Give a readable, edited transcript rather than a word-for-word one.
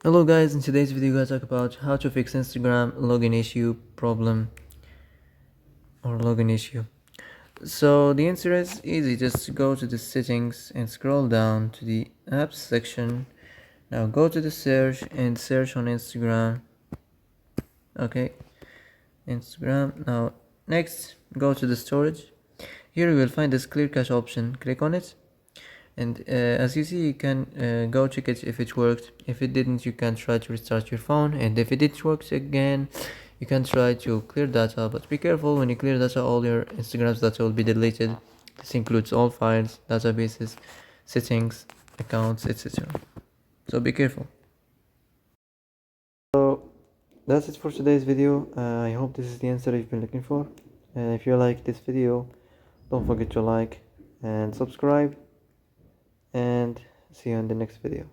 Hello guys, in today's video I talk about how to fix Instagram login issue problem or login issue. So the answer is easy, just go to the settings and scroll down to the apps section. Now go to the search and search on Instagram. Okay, Instagram. Now next go to the storage. Here you will find this clear cache option, click on it. And as you see, you can go check it if it worked. If it didn't, you can try to restart your phone, and if it did work again, you can try to clear data. But be careful, when you clear data, all your Instagrams data will be deleted. This includes all files, databases, settings, accounts, etc. So be careful. So that's it for today's video. I hope this is the answer you've been looking for. And if you like this video, don't forget to like and subscribe, and see you in the next video.